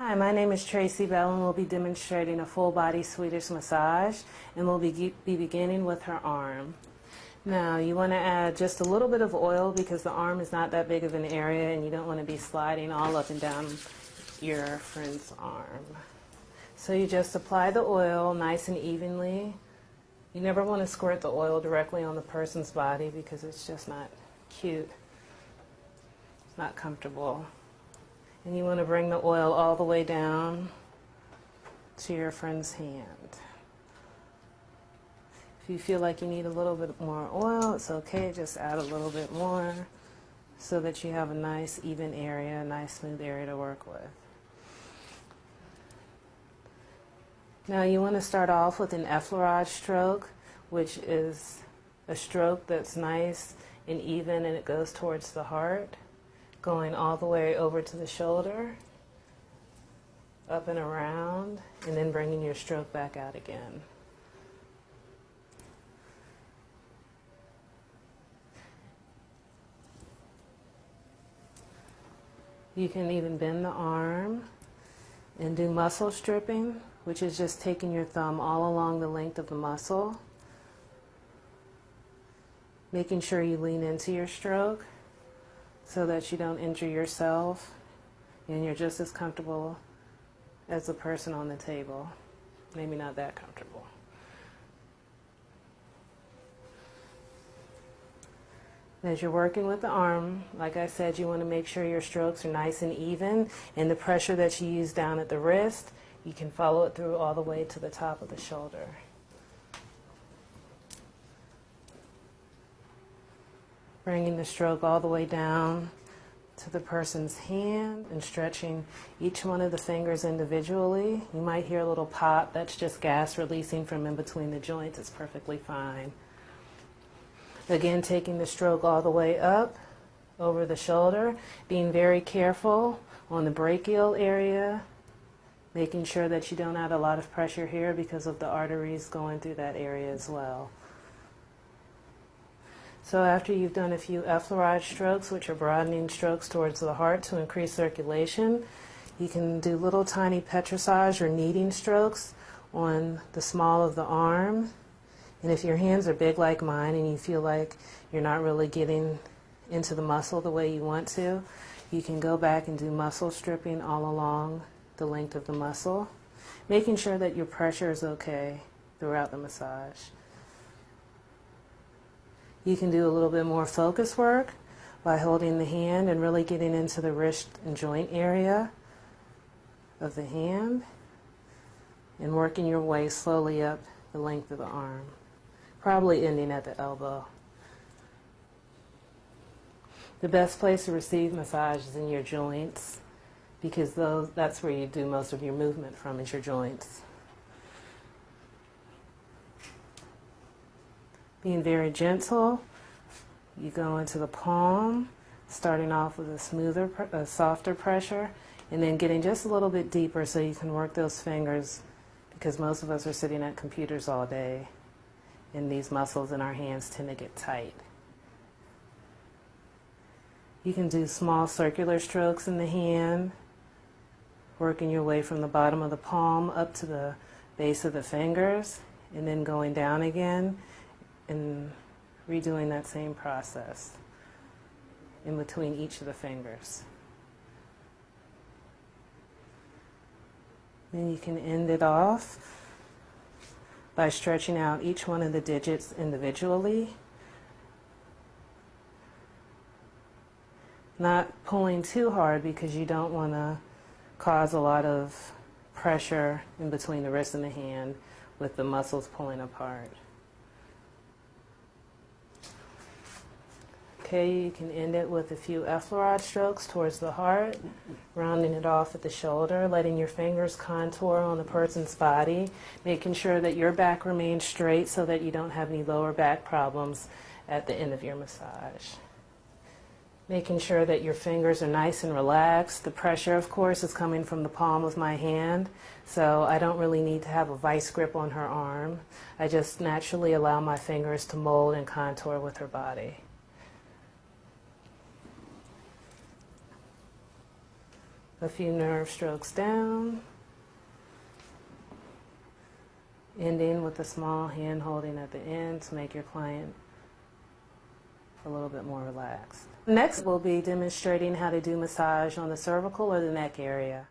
Hi, my name is Tracy Bell, and we'll be demonstrating a full body Swedish massage, and we'll be beginning with her arm. Now, you want to add just a little bit of oil because the arm is not that big of an area, and you don't want to be sliding all up and down your friend's arm. So you just apply the oil nice and evenly. You never want to squirt the oil directly on the person's body because it's just not cute. It's not comfortable. And you want to bring the oil all the way down to your friend's hand. If you feel like you need a little bit more oil, it's okay. Just add a little bit more so that you have a nice even area, a nice smooth area to work with. Now you want to start off with an effleurage stroke, which is a stroke that's nice and even, and it goes towards the heart, going all the way over to the shoulder, up and around, and then bringing your stroke back out again. You can even bend the arm and do muscle stripping, which is just taking your thumb all along the length of the muscle, making sure you lean into your stroke so that you don't injure yourself and you're just as comfortable as the person on the table. Maybe not that comfortable. As you're working with the arm, like I said, you want to make sure your strokes are nice and even, and the pressure that you use down at the wrist, you can follow it through all the way to the top of the shoulder. Bringing the stroke all the way down to the person's hand and stretching each one of the fingers individually. You might hear a little pop. That's just gas releasing from in between the joints. It's perfectly fine. Again, taking the stroke all the way up over the shoulder, being very careful on the brachial area, making sure that you don't add a lot of pressure here because of the arteries going through that area as well. So after you've done a few effleurage strokes, which are broadening strokes towards the heart to increase circulation, you can do little tiny petrissage or kneading strokes on the small of the arm. And if your hands are big like mine and you feel like you're not really getting into the muscle the way you want to, you can go back and do muscle stripping all along the length of the muscle, making sure that your pressure is okay throughout the massage. You can do a little bit more focus work by holding the hand and really getting into the wrist and joint area of the hand and working your way slowly up the length of the arm, probably ending at the elbow. The best place to receive massage is in your joints because that's where you do most of your movement from, is your joints. Being very gentle, you go into the palm, starting off with a softer pressure, and then getting just a little bit deeper so you can work those fingers, because most of us are sitting at computers all day, and these muscles in our hands tend to get tight. You can do small circular strokes in the hand, working your way from the bottom of the palm up to the base of the fingers, and then going down again, and redoing that same process in between each of the fingers. Then you can end it off by stretching out each one of the digits individually, not pulling too hard because you don't want to cause a lot of pressure in between the wrist and the hand with the muscles pulling apart. Okay, you can end it with a few effleurage strokes towards the heart, rounding it off at the shoulder, letting your fingers contour on the person's body, making sure that your back remains straight so that you don't have any lower back problems at the end of your massage. Making sure that your fingers are nice and relaxed. The pressure, of course, is coming from the palm of my hand, so I don't really need to have a vice grip on her arm. I just naturally allow my fingers to mold and contour with her body. A few nerve strokes down, ending with a small hand holding at the end to make your client a little bit more relaxed. Next, we'll be demonstrating how to do massage on the cervical or the neck area.